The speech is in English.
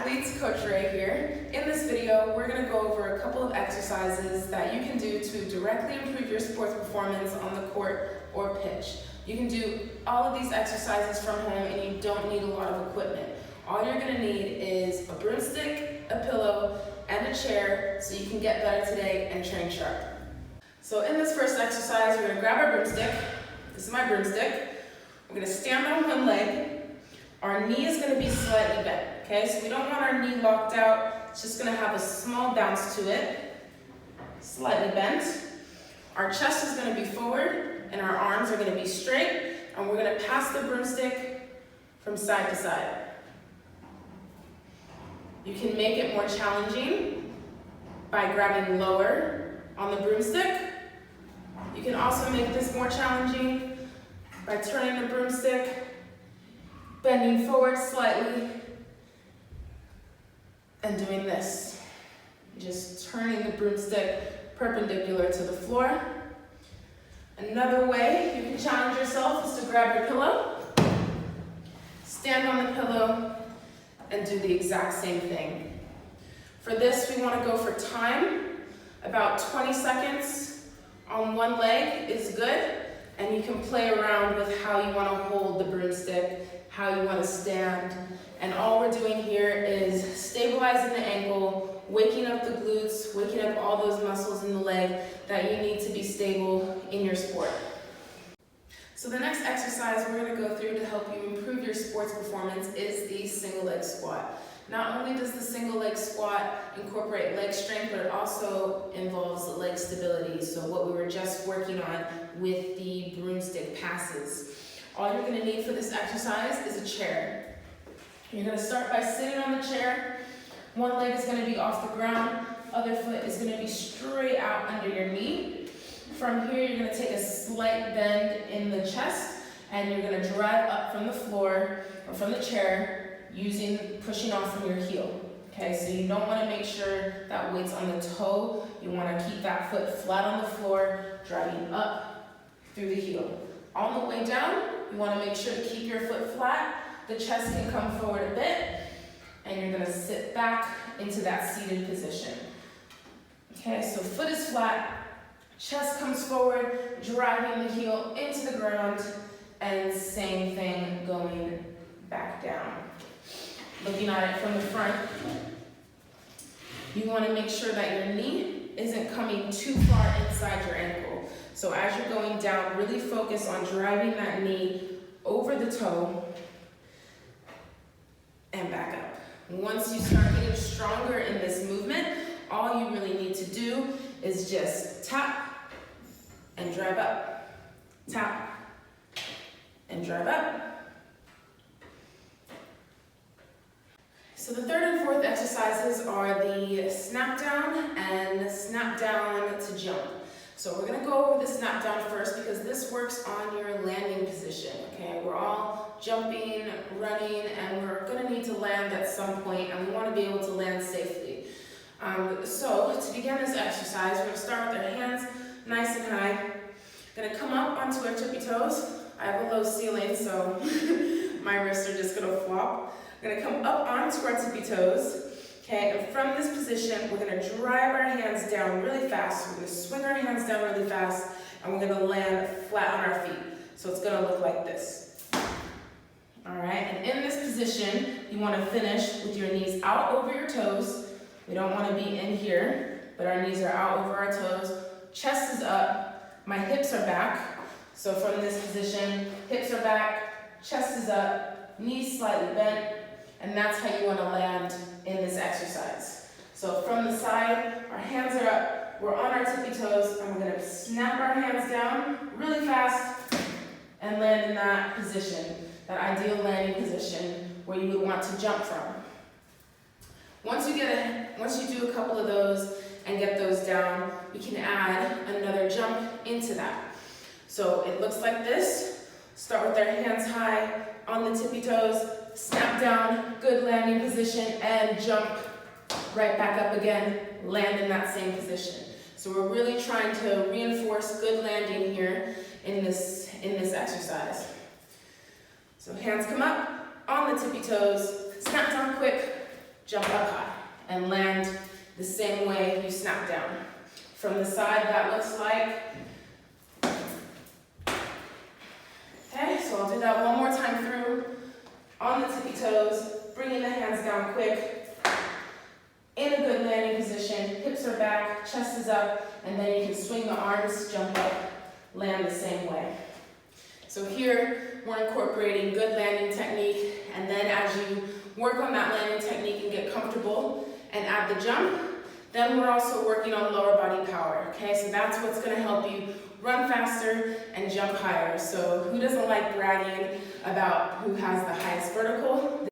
athletes, Coach Ray here. In this video, we're going to go over a couple of exercises that you can do to directly improve your sports performance on the court or pitch. You can do all of these exercises from home and you don't need a lot of equipment. All you're going to need is a broomstick, a pillow, and a chair so you can get better today and train sharp. So in this first exercise, we're going to grab our broomstick. This is my broomstick. We're going to stand on one leg. Our knee is going to be slightly bent, okay? So we don't want our knee locked out. It's just going to have a small bounce to it, slightly bent. Our chest is going to be forward, and our arms are going to be straight, and we're going to pass the broomstick from side to side. You can make it more challenging by grabbing lower on the broomstick. You can also make this more challenging by turning the broomstick, bending forward slightly, and doing this. Just turning the broomstick perpendicular to the floor. Another way you can challenge yourself is to grab your pillow, stand on the pillow, and do the exact same thing. For this, we want to go for time. About 20 seconds on one leg is good, and you can play around with how you want to hold the broomstick, how you want to stand, and all we're doing here is stabilizing the ankle, waking up the glutes, waking up all those muscles in the leg that you need to be stable in your sport. So the next exercise we're going to go through to help you improve your sports performance is the single leg squat. Not only does the single leg squat incorporate leg strength, but it also involves leg stability, so what we were just working on with the broomstick passes. All you're going to need for this exercise is a chair. You're going to start by sitting on the chair. One leg is going to be off the ground, other foot is going to be straight out under your knee. From here, you're going to take a slight bend in the chest, and you're going to drive up from the floor or from the chair, pushing off from your heel. Okay, so you don't want to make sure that weight's on the toe. You want to keep that foot flat on the floor, driving up through the heel. On the way down, you want to make sure to keep your foot flat. The chest can come forward a bit, and you're going to sit back into that seated position. Okay, so foot is flat, chest comes forward, driving the heel into the ground, and same thing going back down. Looking at it from the front, you want to make sure that your knee isn't coming too far inside your ankle. So as you're going down, really focus on driving that knee over the toe and back up. Once you start getting stronger in this movement, all you really need to do is just tap and drive up. Tap and drive up. So the third and fourth exercises are the snap down and snap down to jump. So we're going to go over the snap down first because this works on your landing position. Okay, we're all jumping, running, and we're going to need to land at some point, and we want to be able to land safely. So to begin this exercise, we're going to start with our hands nice and high. Going to come up onto our tippy toes. I have a low ceiling, so my wrists are just going to flop. We're going to come up onto our tippy toes. Okay, and from this position, we're going to drive our hands down really fast. We're going to swing our hands down really fast, and we're going to land flat on our feet. So it's going to look like this. All right, and in this position, you want to finish with your knees out over your toes. We don't want to be in here, but our knees are out over our toes. Chest is up. My hips are back. So from this position, hips are back, chest is up, knees slightly bent, and that's how you want to land in this exercise. So from the side, our hands are up, we're on our tippy toes, and we're going to snap our hands down really fast and land in that position, that ideal landing position where you would want to jump from. Once you do a couple of those and get those down, we can add another jump into that. So it looks like this. Start with our hands high on the tippy toes, snap down, good landing position, and jump right back up again, land in that same position. So we're really trying to reinforce good landing here in this exercise. So hands come up, on the tippy toes, snap down quick, jump up high, and land the same way you snap down. From the side, that looks like, okay, so I'll do that one more time through, on the tippy toes, bringing the hands down quick, in a good landing position, hips are back, chest is up, and then you can swing the arms, jump up, land the same way. So here, we're incorporating good landing technique, and then as you work on that landing technique and get comfortable and add the jump, then we're also working on lower body power, okay? So that's what's gonna help you run faster and jump higher. So who doesn't like bragging about who has the highest vertical?